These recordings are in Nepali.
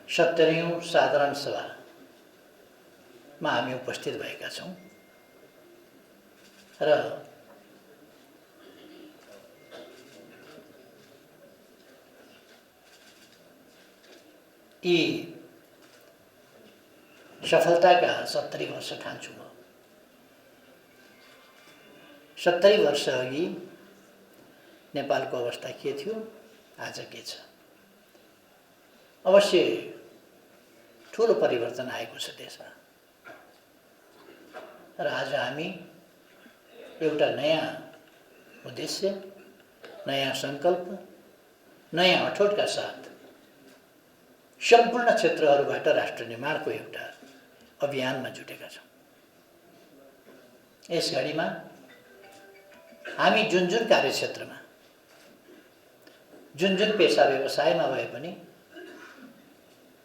70औं साधारण सभामा हामी उपस्थित भएका छौं र यी सफलताका 70 वर्ष ठान्छु म। 70 वर्ष अघि नेपालको अवस्था के थियो, आज के छ? अवश्य ठूलो परिवर्तन आएको छ देशमा र आज हामी एउटा नयाँ उद्देश्य, नयाँ संकल्प, नयाँ अठोटका साथ सम्पूर्ण क्षेत्रहरूबाट राष्ट्र निर्माणको एउटा अभियानमा जुटेका छौं। यस घडीमा हामी जुन जुन कार्यक्षेत्रमा, जुन जुन पेशा व्यवसायमा भए पनि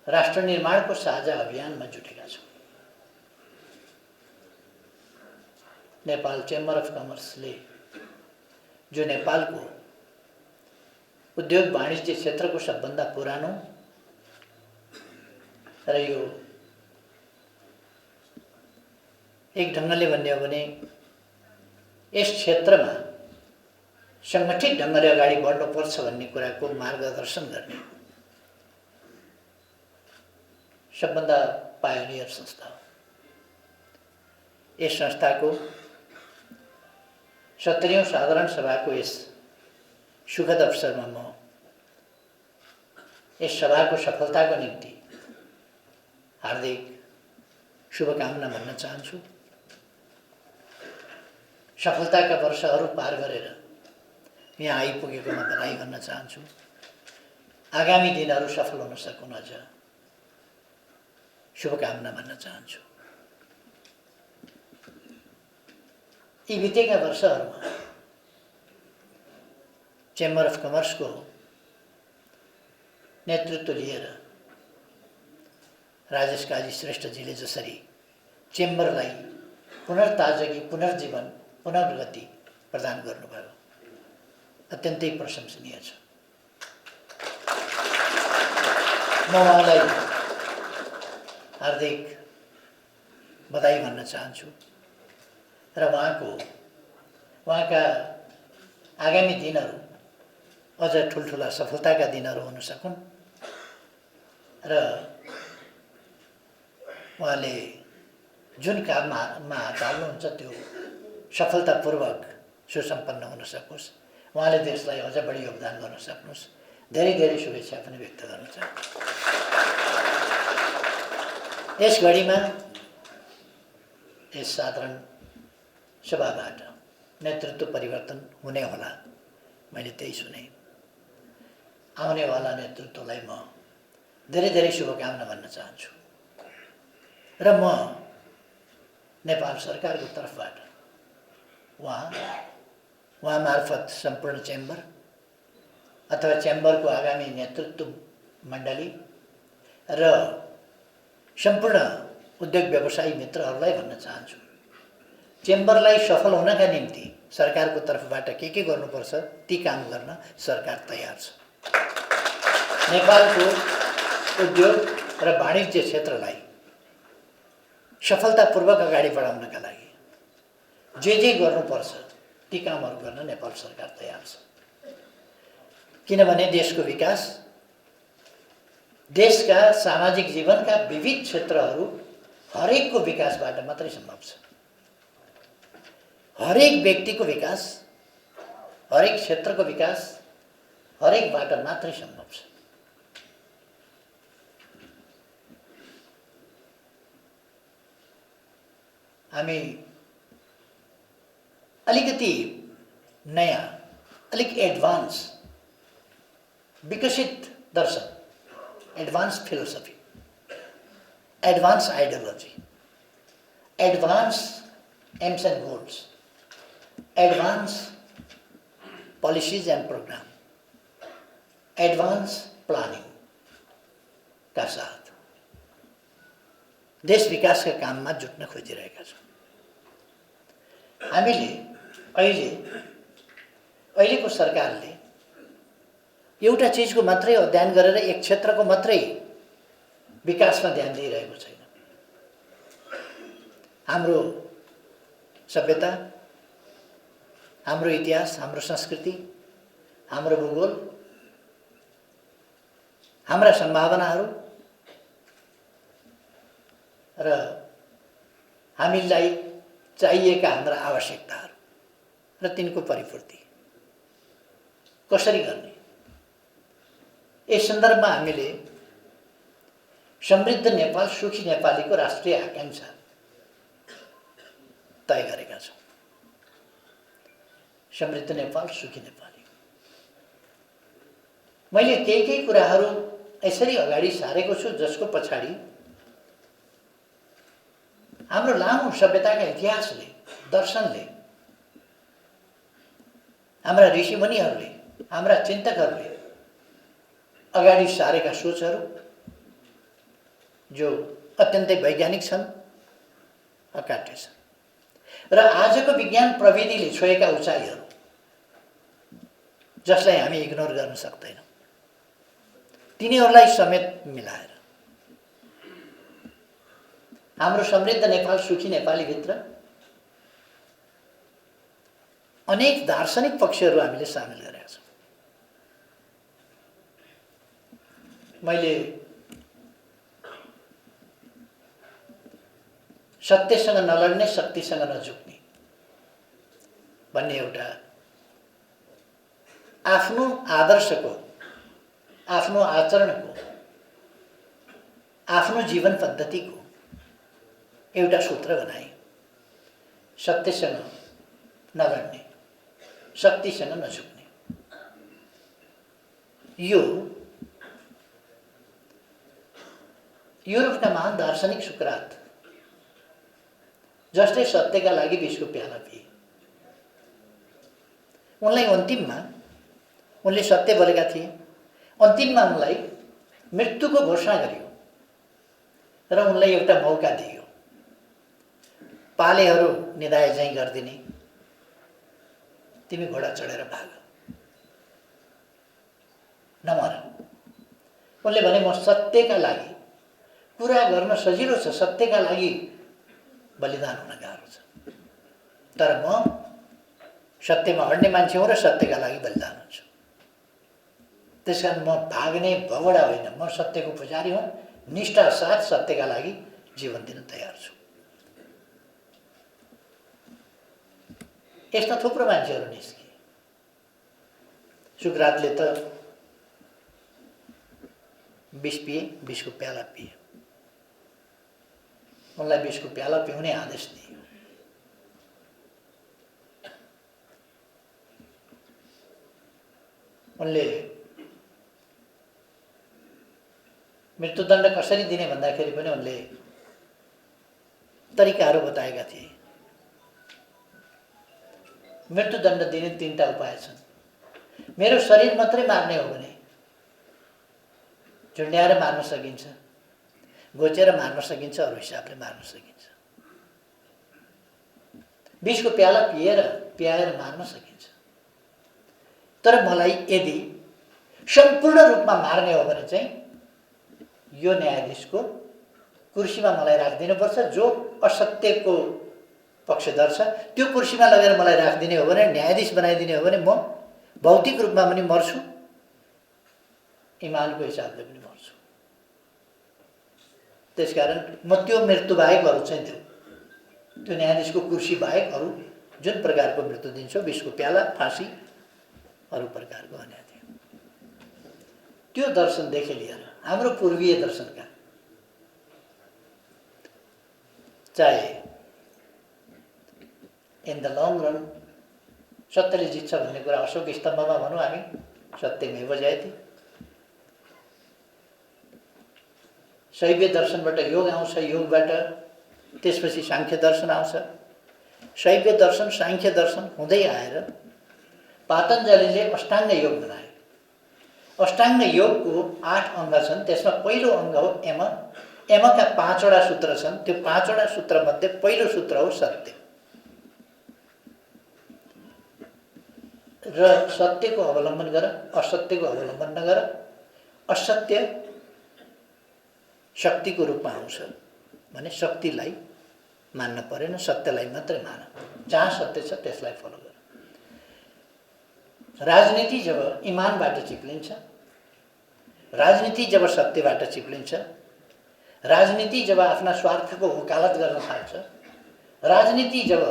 राष्ट्र निर्माणको साझा अभियानमा जुटेका छौं। नेपाल चेम्बर अफ कमर्सले जो नेपालको उद्योग वाणिज्य क्षेत्रको सबभन्दा पुरानो र यो एक ढङ्गले भन्ने हो भने यस क्षेत्रमा संगठित ढङ्गले अगाडि बढ्नुपर्छ भन्ने कुराको मार्गदर्शन गर्ने सबभन्दा पायोनियर संस्था हो। यस संस्थाको 70औं साधारण सभाको यस सुखद अवसरमा म यस सभाको सफलताको निम्ति हार्दिक शुभकामना भन्न चाहन्छु। सफलताका वर्षहरू पार गरेर यहाँ आइपुगेकोमा बधाई भन्न चाहन्छु। आगामी दिनहरू सफल हुन सकुन् अझ शुभकामना भन्न चाहन्छु। यी बितेका वर्षहरूमा चेम्बर अफ कमर्सको नेतृत्व लिएर राजेश काजी श्रेष्ठजीले जसरी चेम्बरलाई पुनर्ताजगी, पुनर्जीवन, पुनर्गति प्रदान गर्नुभयो, अत्यन्तै प्रशंसनीय छ। म उहाँलाई हार्दिक बधाई भन्न चाहन्छु र उहाँका आगामी दिनहरू अझ ठुल्ठुला सफलताका दिनहरू हुन सकुन् र उहाँले जुन काममा हात हाल्नुहुन्छ त्यो सफलतापूर्वक सुसम्पन्न हुन सकोस्, उहाँले देशलाई अझ बढी योगदान गर्न सक्नुहोस्। धेरै धेरै शुभेच्छा पनि व्यक्त गर्न चाहन्छु। यस घडीमा यस साधारण सभाबाट नेतृत्व परिवर्तन हुने होला, मैले त्यही सुने। आउनेवाला नेतृत्वलाई म धेरै धेरै शुभकामना भन्न चाहन्छु र म नेपाल सरकारको तर्फबाट उहाँ मार्फत सम्पूर्ण चेम्बर अथवा चेम्बरको आगामी नेतृत्व मण्डली र सम्पूर्ण उद्योग व्यवसायी मित्रहरूलाई भन्न चाहन्छु, चेम्बरलाई सफल हुनका निम्ति सरकारको तर्फबाट के गर्नुपर्छ ती काम गर्न सरकार तयार छ। नेपालको उद्योग र वाणिज्य क्षेत्रलाई सफलतापूर्वक अगाडि बढाउनका लागि जे गर्नुपर्छ ती कामहरू गर्न नेपाल सरकार तयार छ। किनभने देशको विकास, देशका सामाजिक जीवनका विविध क्षेत्रहरू हरेकको विकासबाट मात्रै सम्भव छ। हरेक व्यक्तिको विकास, हरेक क्षेत्रको विकास हरेकबाट मात्रै सम्भव छ। हामी अलिकति नयाँ, अलिक एडभान्स विकसित दर्शन, advance philosophy, advance ideology, advance aims and goals, advance policies and program, advance planning का साथ देश विकासका काममा जुट्न खोजिरहेका छौँ। हामीले अहिलेको सरकारले एउटा चीजको मात्रै अध्ययन गरेर एक क्षेत्रको मात्रै विकासमा ध्यान दिइरहेको छैन। हाम्रो सभ्यता, हाम्रो इतिहास, हाम्रो संस्कृति, हाम्रो भूगोल, हाम्रा सम्भावनाहरू र हामीलाई चाहिएका हाम्रा आवश्यकताहरू र तिनको परिपूर्ति कसरी गर्ने, यस सन्दर्भमा हामीले समृद्ध नेपाल सुखी नेपालीको राष्ट्रिय आकांक्षा तय गरेका छौँ। समृद्ध नेपाल सुखी नेपाली। मैले केही कुराहरू यसरी अगाडि सारेको छु जसको पछाडि हाम्रो लामो सभ्यताका इतिहासले, दर्शनले, हाम्रा ऋषिमुनिहरूले, हाम्रा चिन्तकहरूले अगाडि सारेका सोचहरू जो अत्यन्तै वैज्ञानिक छन्, अकाट्य छन् र आजको विज्ञान प्रविधिले छोएका उचाइहरू जसलाई हामी इग्नोर गर्न सक्दैनौँ, तिनीहरूलाई समेत मिलाएर हाम्रो समृद्ध नेपाल सुखी नेपालीभित्र अनेक दार्शनिक पक्षहरू हामीले सामेल गरेका छौँ। मैले सत्यसँग नलड्ने, शक्तिसँग नझुक्ने भन्ने एउटा आफ्नो आदर्शको, आफ्नो आचरणको, आफ्नो जीवन पद्धतिको एउटा सूत्र बनाए। सत्यसँग नलड्ने, शक्तिसँग नझुक्ने। यो युरोपका महान दार्शनिक सुकरात, जसले सत्यका लागि विषको प्याला पिए, उनलाई अन्तिममा उनले सत्य बोलेका थिए। अन्तिममा उनलाई मृत्युको घोषणा गरियो र उनलाई एउटा मौका दिइयो। पालेहरू निधाए झैँ गरिदिने, तिमी घोडा चढेर भाग, नमर। उनले भने म सत्यका लागि कुरा गर्न सजिलो छ, सत्यका लागि बलिदान हुन गाह्रो छ, तर म सत्यमा अड्ने मान्छे हुँ र सत्यका लागि बलिदान हुन्छु। त्यसकारण म भाग्ने भगोडा होइन, म सत्यको पुजारी हुँ, निष्ठा साथ सत्यका लागि जीवन दिन तयार छु। यस्ता थुप्रो मान्छेहरू निस्किए। सुकरातले त विष पिए, विषको प्याला पिए। उनलाई विषको प्याला पिउने आदेश दियो। उनले मृत्युदण्ड कसरी दिने भन्दाखेरि पनि उनले तरिकाहरू बताएका थिए। मृत्युदण्ड दिने 3टा उपाय छन्। मेरो शरीर मात्रै मार्ने हो भने झुन्ड्याएर मार्न सकिन्छ, घोचेर मार्न सकिन्छ, अरू हिसाबले मार्न सकिन्छ। विषको प्याला पियाएर मार्न सकिन्छ। तर मलाई यदि सम्पूर्ण रूपमा मार्ने हो भने चाहिँ यो न्यायाधीशको कुर्सीमा मलाई राखिदिनुपर्छ। जो असत्यको पक्षधर छ त्यो कुर्सीमा लगेर मलाई राखिदिने हो भने, न्यायाधीश बनाइदिने हो भने म भौतिक रूपमा पनि मर्छु, इमानको हिसाबले पनि मर्छु। त्यसकारण म त्यो मृत्यु बाहेक अरू चाहिँ त्यो न्यायाधीशको कुर्सी बाहेक अरू जुन प्रकारको मृत्यु दिन्छ, विषको प्याला, फाँसी, अरू प्रकारको अन्याय थियो। त्यो दर्शनदेखि लिएर हाम्रो पूर्वीय दर्शनका, चाहे इन द लङ रन सत्यले जित्छ भन्ने कुरा अशोक स्तम्भमा भनौँ हामी, सत्यमेव जयते। शैव दर्शनबाट योग आउँछ, योगबाट त्यसपछि साङ्ख्य दर्शन आउँछ। शैव दर्शन, साङ्ख्य दर्शन हुँदै आएर पातञ्जलिले अष्टाङ्ग योग बनाए। अष्टाङ्ग योगको 8 अङ्ग छन्। त्यसमा पहिलो अङ्ग हो यम। यमका 5वटा सूत्र छन्। त्यो 5वटा सूत्रमध्ये पहिलो सूत्र हो सत्य। र सत्यको अवलम्बन गर, असत्यको अवलम्बन नगर। असत्य शक्तिको रूपमा आउँछ भने शक्तिलाई मान्न परेन, सत्यलाई मात्रै मान। जहाँ सत्य छ त्यसलाई फलो गर। राजनीति जब इमानबाट चिप्लिन्छ, राजनीति जब सत्यबाट चिप्लिन्छ, राजनीति जब आफ्ना स्वार्थको वकालत गर्न थाल्छ, राजनीति जब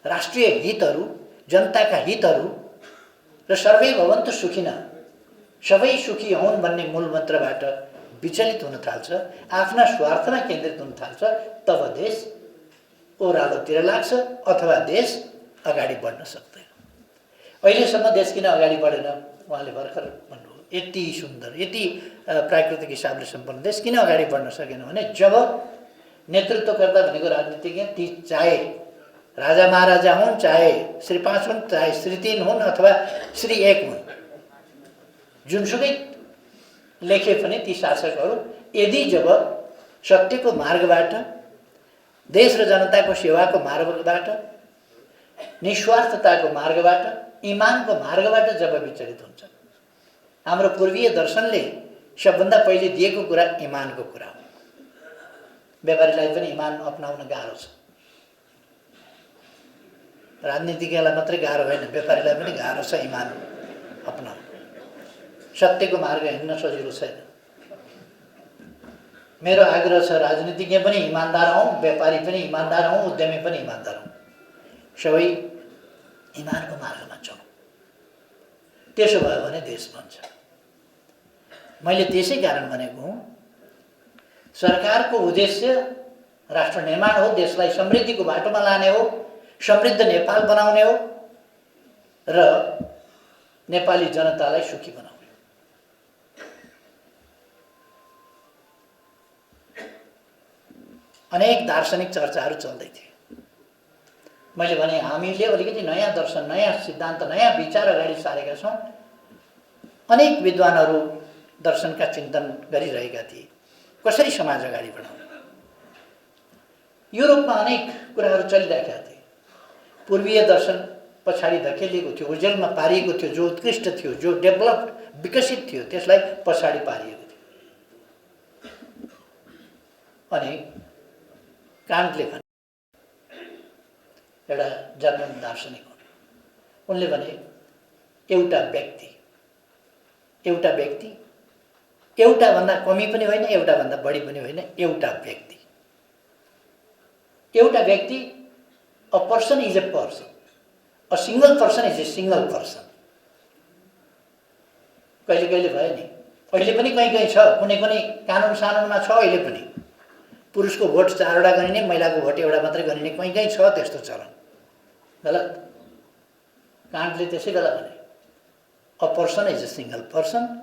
राष्ट्रिय हितहरू, जनताका हितहरू र सर्वै भवन्तु सुखिन, सबै सुखी हुन् भन्ने मूल मन्त्रबाट विचलित हुन थाल्छ, आफ्ना स्वार्थमा केन्द्रित हुन थाल्छ, तब देश ओह्रालोतिर लाग्छ अथवा देश अगाडि बढ्न सक्दैन। अहिलेसम्म देश किन अगाडि बढेन उहाँले भर्खर भन्नुभयो। यति सुन्दर, यति प्राकृतिक हिसाबले सम्पन्न देश किन अगाडि बढ्न सकेन भने जब नेतृत्वकर्ता भनेको राजनीतिज्ञ ती चाहे राजा महाराजा हुन्, चाहे श्री 5 हुन्, चाहे श्री 3 हुन् अथवा श्री 1 हुन्, जुनसुकै लेखे पनि ती शासकहरू यदि जब सत्यको मार्गबाट, देश र जनताको सेवाको मार्गबाट, निस्वार्थताको मार्गबाट, इमानको मार्गबाट जब विचलित हुन्छ, हाम्रो पूर्वीय दर्शनले सबभन्दा पहिले दिएको कुरा इमानको कुरा हो। व्यापारीलाई पनि इमान अपनाउन गाह्रो छ, राजनीतिज्ञलाई मात्रै गाह्रो होइन, व्यापारीलाई पनि गाह्रो छ इमान अपनाउन। सत्यको मार्ग हिँड्न सजिलो छैन। मेरो आग्रह छ राजनीतिज्ञ पनि इमानदार हौँ, व्यापारी पनि इमानदार हौँ, उद्यमी पनि इमानदार हौँ, सबै इमानको मार्गमा जाउँ। त्यसो भयो भने देश बन्छ। मैले त्यसै कारण भनेको हुँ, सरकारको उद्देश्य राष्ट्र निर्माण हो, देशलाई समृद्धिको बाटोमा लाने हो, समृद्ध नेपाल बनाउने हो र नेपाली जनतालाई सुखी बनाउने। अनेक दार्शनिक चर्चाहरू चल्दै थिए। मैले भने हामीले अलिकति नयाँ दर्शन, नयाँ सिद्धान्त, नयाँ विचार अगाडि सारेका छौँ। अनेक विद्वानहरू दर्शनका चिन्तन गरिरहेका थिए, कसरी समाज अगाडि बढाउने। युरोपमा अनेक कुराहरू चलिरहेका थिए। पूर्वीय दर्शन पछाडि धकेलिएको थियो, ओझेलमा पारिएको थियो। जो उत्कृष्ट थियो, जो डेभलप्ड, विकसित थियो, त्यसलाई पछाडि पारिएको थियो। अनि कान्टले भने, एउटा जर्मन दार्शनिक हुन्, उनले भने एउटा व्यक्ति एउटा भन्दा कमी पनि होइन, एउटा भन्दा बढी पनि होइन, एउटा व्यक्ति। A person is a person, a single person is a single person. कहिले कहिले भयो नि, अहिले पनि कहीँ छ, कुनै कुनै कानुन सानुनमा छ, अहिले पनि पुरुषको भोट 4वटा गरिने, महिलाको भोट एउटा मात्रै गरिने, कहीँ छ त्यस्तो चलन। गलत। कान्टले त्यसै बेला भने a person is a single person,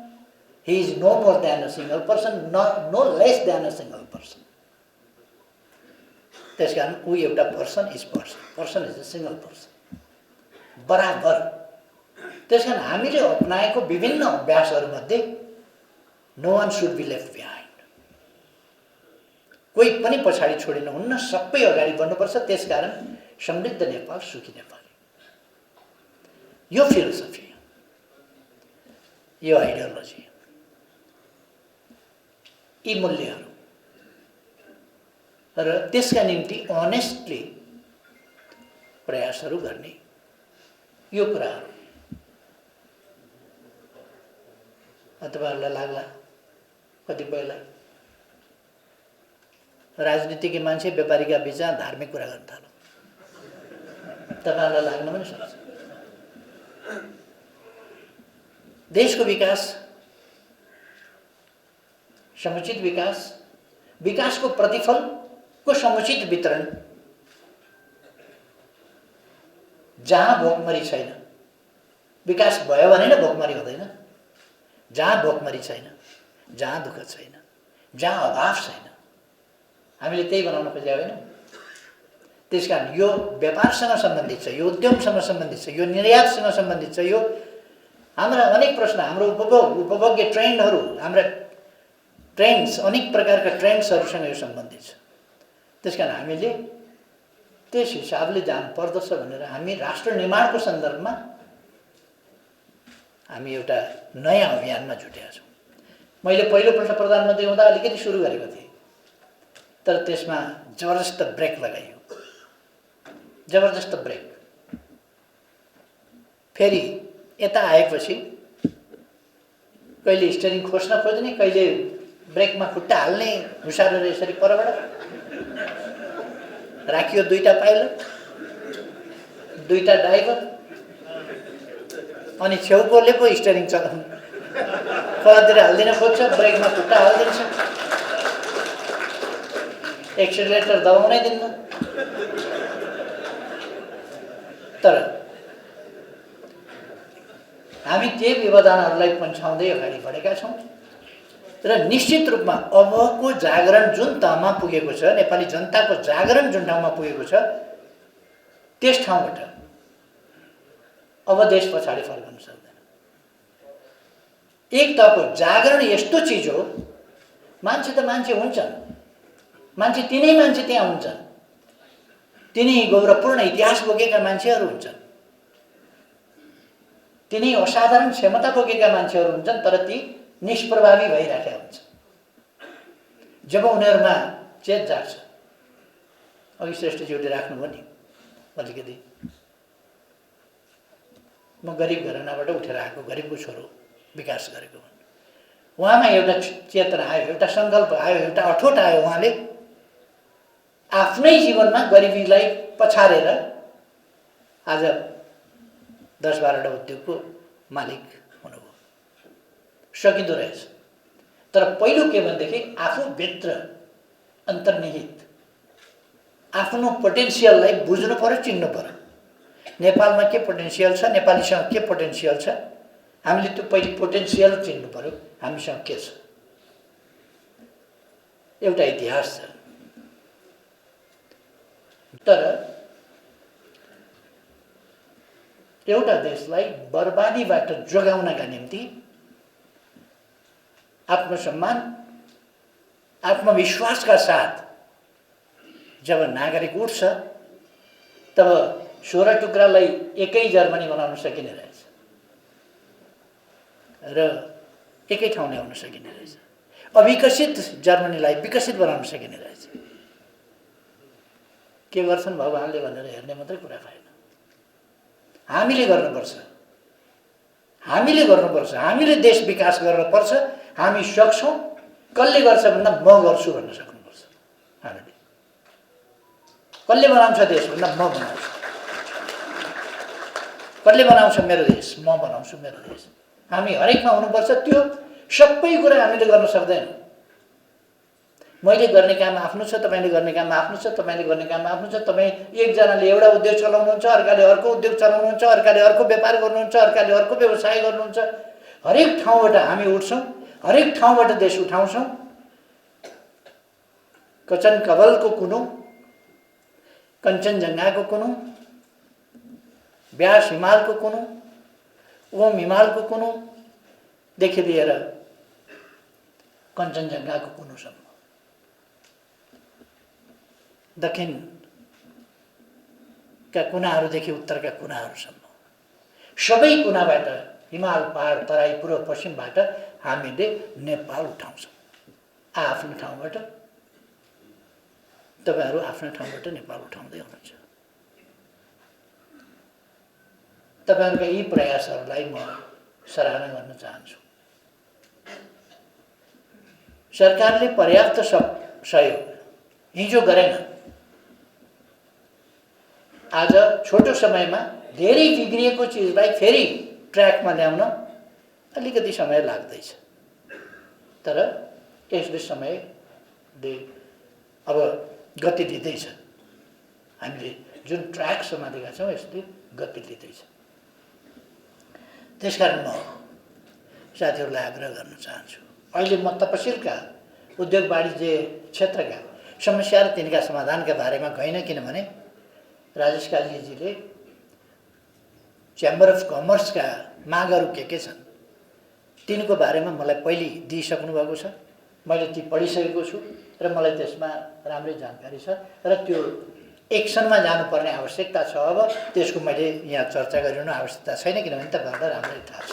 he is no more than a single person, no less than a single person. त्यसकारण ऊ एउटा person is a single person, बराबर। त्यसकारण हामीले अपनाएको विभिन्न अभ्यासहरूमध्ये no one should be left behind. कोही पनि पछाडि छोडिनु हुन्न, सबै अगाडि बढ्नुपर्छ। त्यसकारण समृद्ध नेपाल, सुखी नेपाल, यो फिलोसफी, यो आइडियोलोजी, यी मूल्यहरू र त्यसका निम्ति अनेस्टली प्रयासहरू गर्ने, यो कुराहरू तपाईँहरूलाई लाग्ला। कतिपयलाई राजनीतिज्ञ मान्छे व्यापारीका बिचमा धार्मिक कुरा गर्न थाल्यो, तपाईँहरूलाई लाग्न पनि सक्छ। देशको विकास, समुचित विकास, विकासको प्रतिफलको समुचित वितरण, जहाँ भोकमरी छैन, विकास भयो भने नै भोकमरी हुँदैन। जहाँ भोकमरी छैन, जहाँ दुःख छैन, जहाँ अभाव छैन, हामीले त्यही बनाउन खोजेका होइनौँ। त्यसकारण यो व्यापारसँग सम्बन्धित छ, यो उद्यमसँग सम्बन्धित छ, यो निर्यातसँग सम्बन्धित छ, यो हाम्रा अनेक प्रश्न, हाम्रो उपभोग्य ट्रेन्डहरू, हाम्रा ट्रेन्ड्स, अनेक प्रकारका ट्रेन्ड्सहरूसँग यो सम्बन्धित छ। त्यसकारण हामीले त्यस हिसाबले जानु पर्दछ भनेर हामी राष्ट्र निर्माणको सन्दर्भमा हामी एउटा नयाँ अभियानमा जुटेका छौँ। मैले पहिलोपल्ट प्रधानमन्त्री हुँदा अलिकति सुरु गरेको थिएँ। तर त्यसमा जबरजस्त ब्रेक लगाइयो, जबरजस्त ब्रेक। फेरि यता आएपछि कहिले स्टियरिङ खोज्न खोज्ने, कहिले ब्रेकमा खुट्टा हाल्ने, घुसारेर यसरी परबाट राखियो। दुईटा पाइलट, दुईटा ड्राइभर, अनि छेउकोले पो स्टियरिङ चलाउनु, कतातिर हाल्दिन खोज्छ, ब्रेकमा खुट्टा हालिदिन्छ, एक्सिलरेटर दबाउनै दिन्न। तर हामी त्यही व्यवधानहरूलाई पन्छाउँदै अगाडि बढेका छौँ र निश्चित रूपमा अबको जागरण जुन तहमा पुगेको छ, नेपाली जनताको जागरण जुन ठाउँमा पुगेको छ, त्यस ठाउँबाट अब देश पछाडि फर्कन सक्दैन। एक तहको जागरण यस्तो चिज हो, मान्छे त मान्छे हुन्छन्, मान्छे तिनै मान्छे त्यहाँ हुन्छन्, तिनै गौरवपूर्ण इतिहास बोकेका मान्छेहरू हुन्छन्, तिनै असाधारण क्षमता बोकेका मान्छेहरू हुन्छन्, तर ती निष्प्रभावी भइराखेका हुन्छन्। जब उनीहरूमा चेत जाग्छ, अघि श्रेष्ठज्यूले राख्नुभयो नि अलिकति, म गरिब घरानाबाट उठेर आएको, गरिबको छोरो, विकास गरेको, उहाँमा एउटा चेतना आयो, एउटा सङ्कल्प आयो, एउटा अठोट आयो। उहाँले आफ्नै जीवनमा गरिबीलाई पछारेर आज 10-12वटा उद्योगको मालिक हुनुभयो। सकिँदो रहेछ। तर पहिलो के भनेदेखि आफूभित्र अन्तर्निहित आफ्नो पोटेन्सियललाई बुझ्नु पर्यो, चिन्नु पर्यो। नेपालमा के पोटेन्सियल छ, नेपालीसँग के पोटेन्सियल छ, हामीले त्यो पहिले पोटेन्सियल चिन्नु पर्यो, हामीसँग के छ। एउटा इतिहास छ, तर एउटा देशलाई बर्बादीबाट जोगाउनका निम्ति आत्मसम्मान, आत्मविश्वासका साथ जब नागरिक उठ्छ, तब 16 टुक्रालाई एकै जर्मनी बनाउन सकिने रहेछ र एकै ठाउँ ल्याउन सकिने रहेछ। अविकसित जर्मनीलाई विकसित बनाउन सकिने रहेछ। के गर्छन् भगवानले भनेर हेर्ने मात्रै कुरा भएन। हामीले गर्नुपर्छ, हामीले गर्नुपर्छ, हामीले देश विकास गर्नुपर्छ। हामी सक्छौँ। कसले गर्छ भन्दा म गर्छु भन्न सक्नुपर्छ। हामीले कसले बनाउँछ देश भन्दा म बनाउँछु। कसले बनाउँछ मेरो देश, म बनाउँछु मेरो देश। हामी हरेकमा हुनुपर्छ। त्यो सबै कुरा हामीले गर्न सक्दैनौँ। मैले गर्ने काम आफ्नो छ, तपाईँले गर्ने काम आफ्नो छ, तपाईँले गर्ने काम आफ्नो छ। तपाईँ एकजनाले एउटा उद्योग चलाउनुहुन्छ, अर्काले अर्को उद्योग चलाउनुहुन्छ, अर्काले अर्को व्यापार गर्नुहुन्छ, अर्काले अर्को व्यवसाय गर्नुहुन्छ। हरेक ठाउँबाट हामी उठ्छौँ, हरेक ठाउँबाट देश उठाउँछौँ। कचन कवलको कुनो, कञ्चनजङ्घाको कुनो, व्यास हिमालको कुनो, ओम हिमालको कुनोदेखि लिएर कञ्चनजङ्घाको कुनोसम्म, दक्षिणका कुनाहरूदेखि उत्तरका कुनाहरूसम्म सबै कुनाबाट, हिमाल, पहाड, तराई, पूर्व पश्चिमबाट हामीले नेपाल उठाउँछौँ। आफ्नो ठाउँबाट, तपाईँहरू आफ्नो ठाउँबाट नेपाल उठाउँदै हुनुहुन्छ। तपाईँहरूका यी प्रयासहरूलाई म सराहना गर्न चाहन्छु। सरकारले पर्याप्त सहयोग हिजो गरेन। आज छोटो समयमा धेरै बिग्रिएको चिजलाई फेरि ट्र्याकमा ल्याउन अलिकति समय लाग्दैछ। तर यसले समयले अब गति लिँदैछ। हामीले जुन ट्र्याक समातेका छौँ यसले गति लिँदैछ। त्यसकारण म साथीहरूलाई आग्रह गर्न चाहन्छु, अहिले म तपसिलका उद्योग वाणिज्य क्षेत्रका समस्या र तिनका समाधानका बारेमा गइनँ, किनभने राजेश काजीजीले च्याम्बर अफ कमर्सका मागहरू के छन् तिनको बारेमा मलाई पहिले दिइसक्नु भएको छ। मैले ती पढिसकेको छु र मलाई त्यसमा राम्रै जानकारी छ र त्यो एक्सनमा जानुपर्ने आवश्यकता छ। अब त्यसको मैले यहाँ चर्चा गरिरहनु आवश्यकता छैन, किनभने तपाईँहरूलाई राम्रै थाहा छ।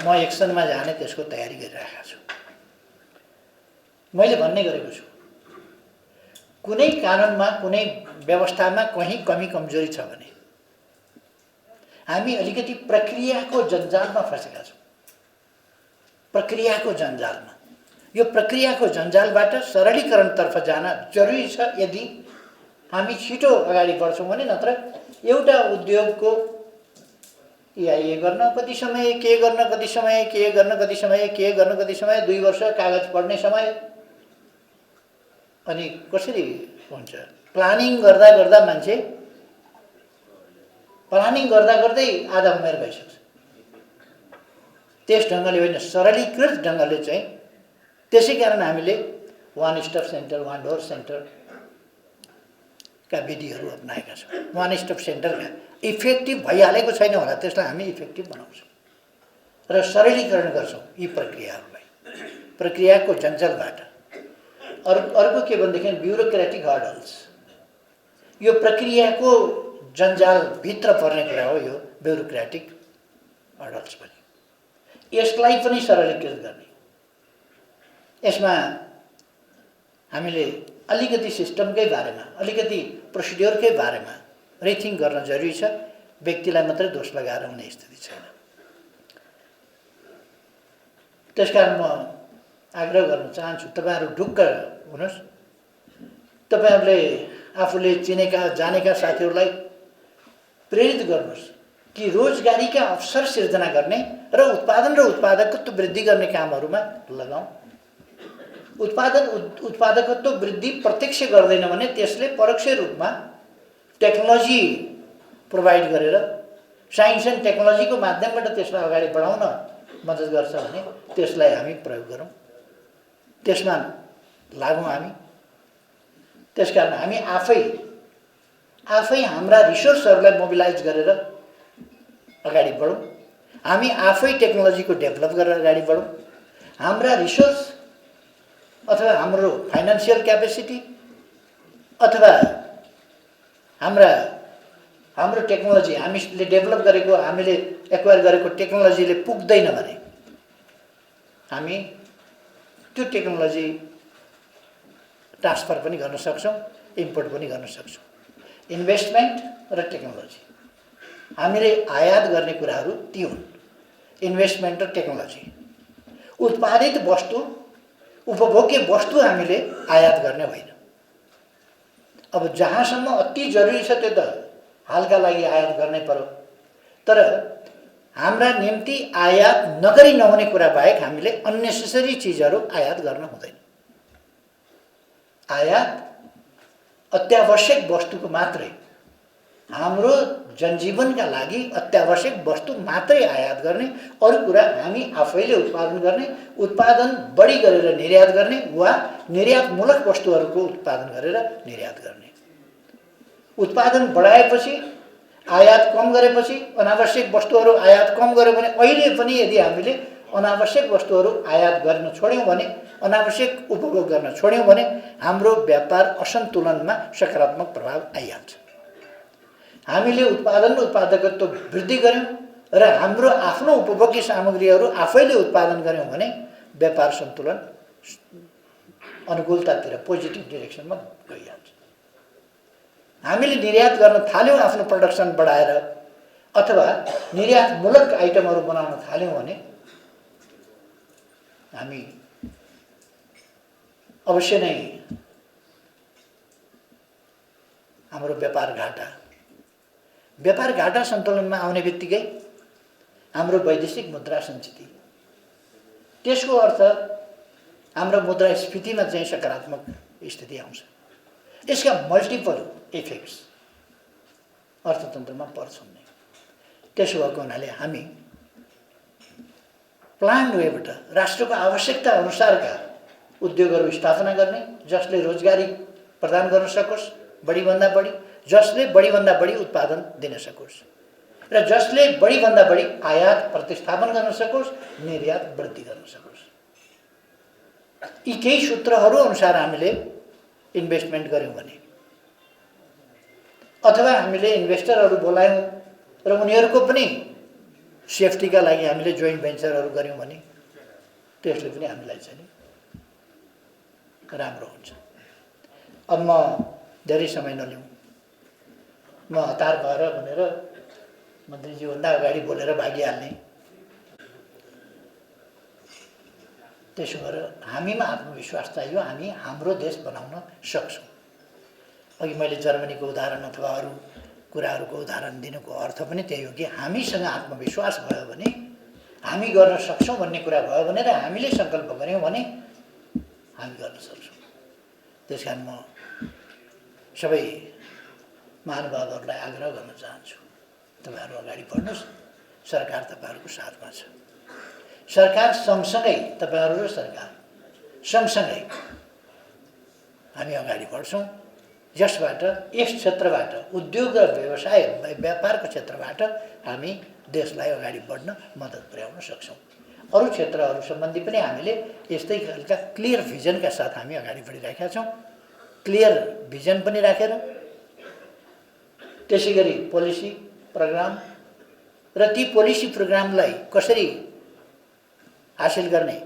म एक्सनमा जाने त्यसको तयारी गरिरहेको छु। मैले भन्ने गरेको छु, कुनै कानुनमा कुनै व्यवस्थामा कहीँ कमी कमजोरी छ भने हामी अलिकति प्रक्रियाको जन्जालमा फँसेका छौँ। प्रक्रियाको जन्जालमा, यो प्रक्रियाको जन्जालबाट सरलीकरणतर्फ जान जरुरी छ यदि हामी छिटो अगाडि बढ्छौँ भने। नत्र एउटा उद्योगको EIA गर्न कति समय, के गर्न कति समय, के गर्न कति समय, के गर्न कति समय, 2 वर्ष कागज पढ्ने समय, अनि कसरी हुन्छ? प्लानिङ गर्दा गर्दा मान्छे प्लानिङ गर्दा गर्दै आधा उमेर भइसक्छ। त्यस ढङ्गले होइन, सरलीकृत ढङ्गले चाहिँ। त्यसै कारण हामीले one stop centre, one door सेन्टरका विधिहरू अपनाएका छौँ। वान स्टप सेन्टरका इफेक्टिभ भइहालेको छैन होला, त्यसलाई हामी इफेक्टिभ बनाउँछौँ र सरलीकरण गर्छौँ यी प्रक्रियाहरूलाई, प्रक्रियाको जन्जालबाट। अर्को के भनेदेखि ब्युरोक्रेटिक हर्डल्स, यो प्रक्रियाको जन्जालभित्र पर्ने कुरा हो यो ब्युरोक्रेटिक हर्डल्स पनि। यसलाई पनि सरलीकृत गर्ने, यसमा हामीले अलिकति सिस्टमकै बारेमा, अलिकति प्रोसिड्योरकै बारेमा रिथिङ गर्न जरुरी छ। व्यक्तिलाई मात्रै दोष लगाएर हुने स्थिति छैन। त्यसकारण म आग्रह गर्न चाहन्छु, तपाईँहरू ढुक्क हुनुहोस्। तपाईँहरूले आफूले चिनेका जानेका साथीहरूलाई प्रेरित गर्नुहोस् कि रोजगारीका अवसर सिर्जना गर्ने र उत्पादन र उत्पादकत्व वृद्धि गर्ने कामहरूमा लगाउँ। उत्पादकत्व वृद्धि प्रत्यक्ष गर्दैन भने त्यसले परोक्ष रूपमा टेक्नोलोजी प्रोभाइड गरेर, साइन्स एन्ड टेक्नोलोजीको माध्यमबाट त्यसलाई अगाडि बढाउन मद्दत गर्छ भने त्यसलाई हामी प्रयोग गरौँ, त्यसमा लागौँ हामी। त्यसकारण हामी आफै हाम्रा रिसोर्सहरूलाई मोबिलाइज गरेर अगाडि बढौँ। हामी आफै टेक्नोलोजीको डेभलप गरेर अगाडि बढौँ। हाम्रा रिसोर्स अथवा हाम्रो फाइनान्सियल क्यापेसिटी अथवा हाम्रो टेक्नोलोजी, हामीले डेभलप गरेको, हामीले एक्वायर गरेको टेक्नोलोजीले पुग्दैन भने हामी त्यो टेक्नोलोजी ट्रान्सफर पनि गर्न सक्छौँ, इम्पोर्ट पनि गर्न सक्छौँ। इन्भेस्टमेन्ट र टेक्नोलोजी, हामीले आयात गर्ने कुराहरू ती हुन्, इन्भेस्टमेन्ट र टेक्नोलोजी। उत्पादित वस्तु, उपभोग्य वस्तु हामीले आयात गर्ने होइन। अब जहाँसम्म अति जरुरी छ त्यो त हालका लागि आयात गर्नै पर्यो, तर हाम्रा निम्ति आयात नगरी नहुने कुरा बाहेक हामीले अननेसेसरी चिजहरू आयात गर्न हुँदैन। आयात अत्यावश्यक वस्तुको मात्रै, हाम्रो जनजीवनका लागि अत्यावश्यक वस्तु मात्रै आयात गर्ने, अरू कुरा हामी आफैले उत्पादन गर्ने, उत्पादन बढी गरेर निर्यात गर्ने वा निर्यातमूलक वस्तुहरूको उत्पादन गरेर निर्यात गर्ने। उत्पादन बढाएपछि, आयात कम गरेपछि, अनावश्यक वस्तुहरू आयात कम गर्यो भने, अहिले पनि यदि हामीले अनावश्यक वस्तुहरू आयात गर्न छोड्यौँ भने, अनावश्यक उपभोग गर्न छोड्यौँ भने हाम्रो व्यापार असन्तुलनमा सकारात्मक प्रभाव आइहाल्छ। हामीले उत्पादन र उत्पादकत्व वृद्धि गऱ्यौँ र हाम्रो आफ्नो उपभोग्य सामग्रीहरू आफैले उत्पादन गऱ्यौँ भने व्यापार सन्तुलन अनुकूलतातिर, पोजिटिभ डिरेक्सनमा गइहाल्छ। हामीले निर्यात गर्न थाल्यौँ आफ्नो प्रोडक्सन बढाएर अथवा निर्यातमूलक आइटमहरू बनाउन थाल्यौँ भने हामी अवश्य नै हाम्रो व्यापार घाटा सन्तुलनमा आउने बित्तिकै हाम्रो वैदेशिक मुद्रा सञ्चिति, त्यसको अर्थ हाम्रो मुद्रास्फीतिमा चाहिँ सकारात्मक स्थिति आउँछ। यसका मल्टिपल इफेक्ट्स अर्थतन्त्रमा पर्छन् नै। त्यसो भएको हुनाले हामी प्लान्ड वेबाट राष्ट्रको आवश्यकता अनुसारका उद्योगहरू स्थापना गर्ने, जसले रोजगारी प्रदान गर्न सकोस् बढीभन्दा बढी, जसले बढीभन्दा बढी उत्पादन दिन सकोस् र जसले बढीभन्दा बढी आयात प्रतिस्थापन गर्न सकोस्, निर्यात वृद्धि गर्न सकोस्। यी केही सूत्रहरू अनुसार हामीले इन्भेस्टमेन्ट गऱ्यौँ भने अथवा हामीले इन्भेस्टरहरू बोलायौँ र उनीहरूको पनि सेफ्टीका लागि हामीले जोइन्ट भेन्चरहरू गऱ्यौँ भने त्यसले पनि हामीलाई चाहिँ राम्रो हुन्छ। अब म धेरै समय नलिउँ, म हतार भएर भनेर मन्त्रीजीभन्दा अगाडि बोलेर भागिहाल्ने। त्यसो भएर हामीमा आत्मविश्वास चाहियो, हामी हाम्रो देश बनाउन सक्छौँ। अघि मैले जर्मनीको उदाहरण अथवा अरू कुराहरूको उदाहरण दिनुको अर्थ पनि त्यही हो कि हामीसँग आत्मविश्वास भयो भने, हामी गर्न सक्छौँ भन्ने कुरा भयो भने र हामीले सङ्कल्प गऱ्यौँ भने हामी गर्न सक्छौँ। त्यस कारण म सबै महानुभावहरूलाई आग्रह गर्न चाहन्छु, तपाईँहरू अगाडि बढ्नुहोस्। सरकार तपाईँहरूको साथमा छ। सरकार सँगसँगै, तपाईँहरू र सरकार सँगसँगै हामी अगाडि बढ्छौँ। जसबाट, यस क्षेत्रबाट, उद्योग र व्यवसाय व्यापारको क्षेत्रबाट हामी देशलाई अगाडि बढ्न मद्दत पुर्याउन सक्छौँ। अरू क्षेत्रहरू सम्बन्धी पनि हामीले यस्तै खालका क्लियर भिजनका साथ हामी अगाडि बढिरहेका छौँ। क्लियर भिजन पनि राखेर, त्यसै गरी पोलिसी प्रोग्राम र ती पोलिसी प्रोग्रामलाई कसरी हासिल गर्ने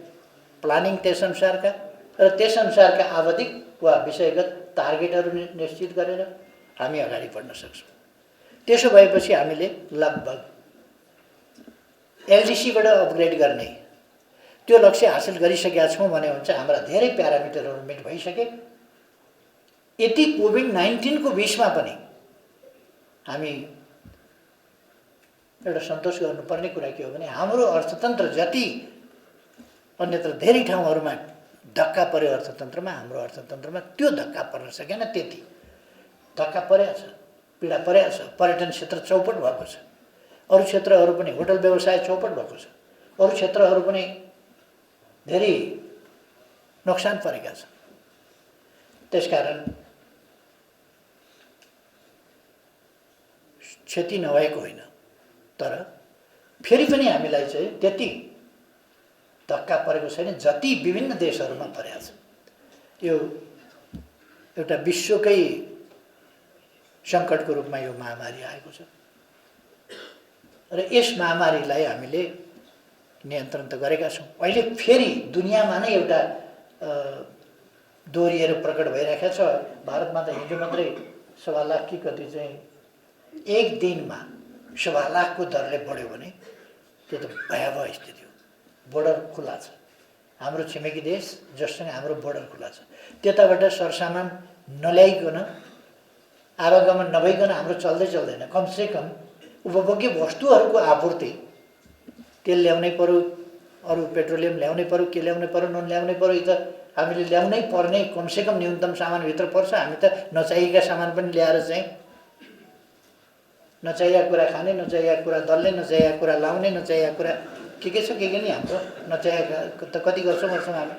प्लानिङ त्यसअनुसारका र त्यसअनुसारका आवधिक वा विषयगत टार्गेटहरू निश्चित गरेर हामी अगाडि बढ्न सक्छौँ। त्यसो भएपछि हामीले लगभग एलडिसीबाट अपग्रेड गर्ने त्यो लक्ष्य हासिल गरिसकेका छौँ भने हुन्छ हाम्रा धेरै प्यारामिटरहरू मिट भइसके। यति कोभिड-19 बिचमा पनि हामी एउटा सन्तोष गर्नुपर्ने कुरा के हो भने हाम्रो अर्थतन्त्र जति अन्यत्र धेरै ठाउँहरूमा धक्का पर्यो अर्थतन्त्रमा, हाम्रो अर्थतन्त्रमा त्यो धक्का पर्न सकेन। त्यति धक्का परेको छ, पीडा परेको छ। पर्यटन क्षेत्र चौपट भएको छ, अरू क्षेत्रहरू पनि, होटल व्यवसाय चौपट भएको छ, अरू क्षेत्रहरू पनि धेरै नोक्सान परेका छन्। त्यसकारण क्षति नभएको होइन, तर फेरि पनि हामीलाई चाहिँ त्यति धक्का परेको छैन जति विभिन्न देशहरूमा परेको छ। यो एउटा विश्वकै सङ्कटको रूपमा यो महामारी आएको छ र यस महामारीलाई हामीले नियन्त्रण त गरेका छौँ। अहिले फेरि दुनियाँमा नै एउटा दोहोरिएर प्रकट भइरहेको छ। भारतमा त हिजो मात्रै 1.25 लाख कि कति चाहिँ एक दिनमा 1.25 लाखको दरले बढ्यो भने त्यो त भयावह स्थिति हो। बोर्डर खुला छ, हाम्रो छिमेकी देश जससँग हाम्रो बोर्डर खुला छ, त्यताबाट सरसामान नल्याइकन, आवागमन नभइकन हाम्रो चल्दैन। कमसेकम उपभोग्य वस्तुहरूको आपूर्ति, तेल ल्याउनै पर्यो, अरू पेट्रोलियम ल्याउनै पर्यो, के ल्याउनै पर्यो, नुन ल्याउनै पर्यो, यो त हामीले ल्याउनै पर्ने कमसेकम न्यूनतम सामानभित्र पर्छ। हामी त नचाहिएका सामान पनि ल्याएर चाहिँ नचाहिएका कुरा खाने, नचाहिएका कुरा दल्ने, नचाहिएका कुरा लाउने, नचाहिएका कुरा के छ के नि हाम्रो नचाहिएका त कति गर्छौँ हामी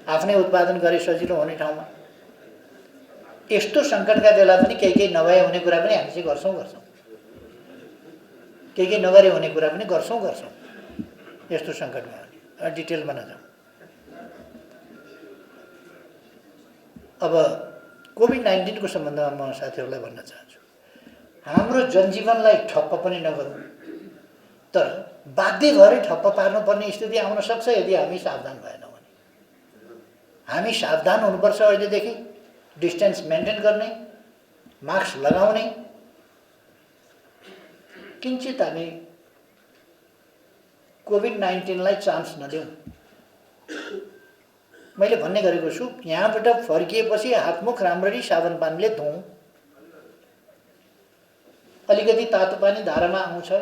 आफ्नै उत्पादन गरे सजिलो हुने ठाउँमा। यस्तो सङ्कटका बेला पनि केही नभए हुने कुरा पनि हामी चाहिँ गर्छौँ। केही नगरे हुने कुरा पनि गर्छौँ। यस्तो सङ्कटमा डिटेलमा नजाउँ। अब कोभिड-19 सम्बन्धमा म साथीहरूलाई भन्न चाहन्छु, हाम्रो जनजीवनलाई ठप्प पनि नगरौँ, तर बाध्य भएर ठप्प पार्नुपर्ने स्थिति आउन सक्छ यदि हामी सावधान भएनौँ भने। हामी सावधान हुनुपर्छ। अहिलेदेखि डिस्टेन्स मेन्टेन गर्ने, मास्क लगाउने, किञ्चित हामी कोभिड-19लाई चान्स नदिउँ। मैले भन्ने गरेको छु, यहाँबाट फर्किएपछि हातमुख राम्ररी साबुन पानीले धुउँ। अलिकति तातो पानी धारामा आउँछ,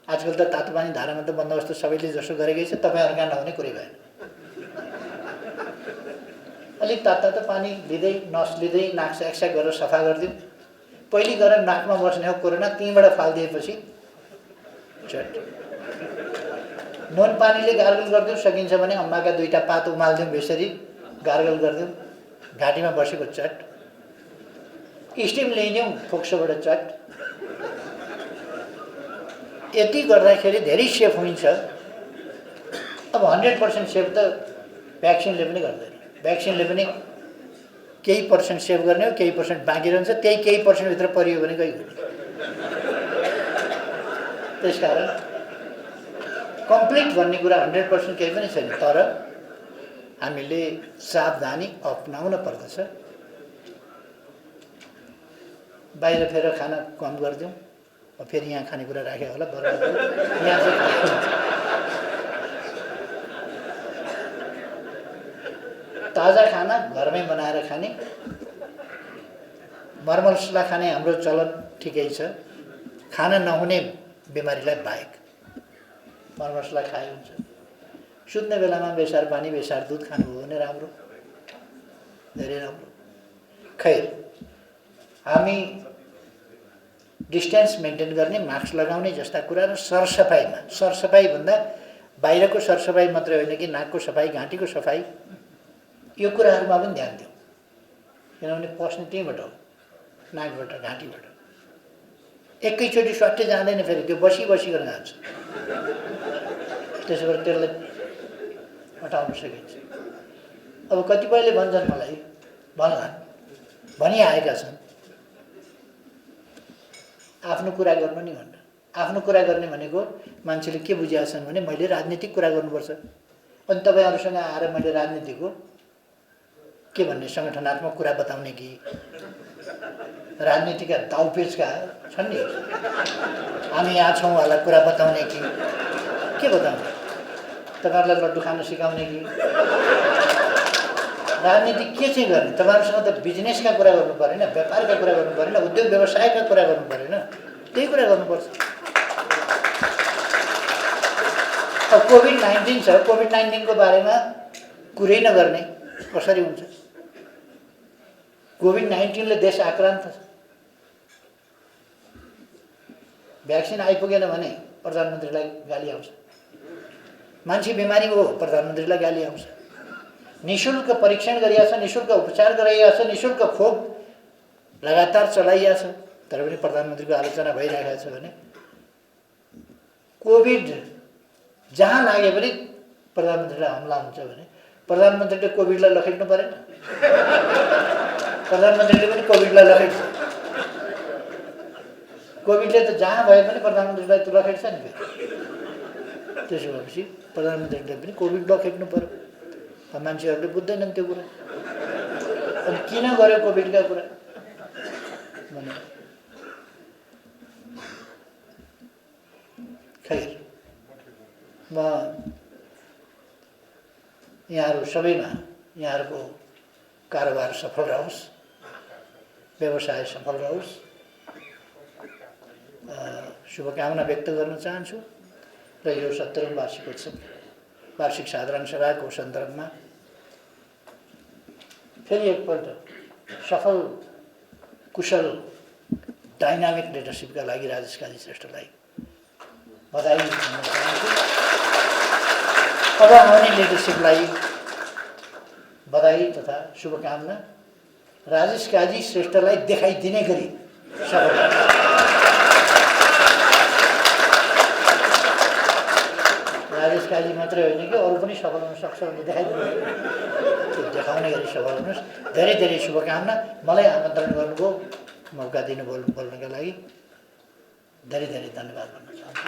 आजकल त तातो पानी धारामा त बन्दोबस्त सबैले जसो गरेकै छ, तपाईँहरूका नहुने कुरै भएन। अलिक तातो पानी लिँदै, नस लिँदै, नाक स्याक गरेर सफा गरिदिउँ। पहिले गएर नाकमा बस्ने हो कोरोना, त्यहीँबाट फालिदिएपछि चट। नुन पानीले गार्गल गरिदिउँ, सकिन्छ भने अम्माका 2टा पात उमालिदिउँ, बेसरी गार्गल गरिदिउँ, घाँटीमा बसेको चट। स्टिम ल्याइदिउँ फोक्सोबाट चट। यति गर्दाखेरि धेरै सेफ हुन्छ। अब 100% सेफ त भ्याक्सिनले पनि गर्दैन। भ्याक्सिनले पनि केही पर्सेन्ट सेभ गर्ने हो, केही पर्सेन्ट बाँकी रहन्छ। त्यही केही पर्सेन्टभित्र परियो भने कहीँ हुने। त्यसकारण कम्प्लिट भन्ने कुरा 100% केही पनि छैन, तर हामीले सावधानी अपनाउन पर्दछ। बाहिर फेर खाना कम गरिदिउँ, फेरि यहाँ खानेकुरा राख्यो होला बरु यहाँ चाहिँ ताजा खाना घरमै बनाएर खाने, मरमसला खाने हाम्रो चलन ठिकै छ, खान नहुने बिमारीलाई बाहेक मरमसला खाए हुन्छ। सुत्ने बेलामा बेसार पानी बेसार दुध खानुभयो भने राम्रो, धेरै राम्रो। खैर, हामी डिस्टेन्स मेन्टेन गर्ने, मास्क लगाउने जस्ता कुरा र सरसफाइमा, सरसफाइ भन्दा बाहिरको सरसफाइ मात्रै होइन कि नाकको सफाइ, घाँटीको सफाइ, यो कुराहरूमा पनि ध्यान दिउँ। किनभने पस्ने त्यहीँबाट हो, नाकबाट घाँटीबाट। एकैचोटि स्वाट्टै जाँदैन, फेरि त्यो बसी गर्न जान्छ। त्यसो भएर त्यसलाई हटाउन सकिन्छ। अब कतिपयले भन्छन् मलाई, भनिआएका छन् आफ्नो कुरा गर्नु नि भनेर। आफ्नो कुरा गर्ने भनेको मान्छेले के बुझेका छन् भने मैले राजनीतिक कुरा गर्नुपर्छ। अनि तपाईँहरूसँग आएर मैले राजनीतिको के भन्ने सङ्गठनात्मक कुरा बताउने कि राजनीतिका दाउपेचका छन् नि, हामी यहाँ छौँ होला कुरा बताउने कि के बताउने? तपाईँहरूलाई लड्डु खान सिकाउने कि राजनीति के चाहिँ गर्ने? तपाईँहरूसँग त बिजनेसका कुरा गर्नु परेन, व्यापारका कुरा गर्नु परेन, उद्योग व्यवसायका कुरा गर्नु परेन, त्यही कुरा गर्नुपर्छ। अब कोभिड-19 छ, कोभिड-19 को बारेमा कुरै नगर्ने कसरी हुन्छ? कोभिड-19 ले देश आक्रान्त छ। भ्याक्सिन आइपुगेन भने प्रधानमन्त्रीलाई गाली आउँछ, मान्छे बिमारी हो प्रधानमन्त्रीलाई गाली आउँछ। निःशुल्क परीक्षण गरिएको छ, निःशुल्क उपचार गराइएको छ, निःशुल्क खोप लगातार चलाइएको छ, तर पनि प्रधानमन्त्रीको आलोचना भइरहेको छ भने कोभिड जहाँ लागे पनि प्रधानमन्त्रीलाई हमला हुन्छ भने प्रधानमन्त्रीले कोभिडलाई लखेट्नु परेन? प्रधानमन्त्रीले पनि कोभिडलाई लखेट्छ। कोभिडले त जहाँ भए पनि प्रधानमन्त्रीलाई त लखेट्छ नि। त्यसो भएपछि प्रधानमन्त्रीले पनि कोभिड लखेट्नु पर्यो। मान्छेहरूले बुझ्दैनन् त्यो कुरा। अनि किन गर्यो कोभिडका कुरा भने खैर, म यहाँहरू सबैमा यहाँहरूको कारोबार सफल रहोस्, व्यवसाय सफल रहोस्, शुभकामना व्यक्त गर्न चाहन्छु। र यो 70औं वार्षिकोत्सव वार्षिक साधारण सभाको सन्दर्भमा फेरि एकपल्ट सफल कुशल डाइनामिक लिडरसिपका लागि राजेश काजी श्रेष्ठलाई बधाई दिन चाहन्छु। अब आउने लिडरसिपलाई बधाई तथा शुभकामना। राजेश काजी श्रेष्ठलाई देखाइदिने गरी सफल राजेश काजी मात्रै होइन कि अरू पनि सफल हुन सक्छ भन्ने देखाउने गरी सफल हुनुहोस्। धेरै धेरै शुभकामना। मलाई आमन्त्रण गर्नुभयो, मौका दिनुभयो बोल्नका लागि धेरै धेरै धन्यवाद भन्न चाहन्छु।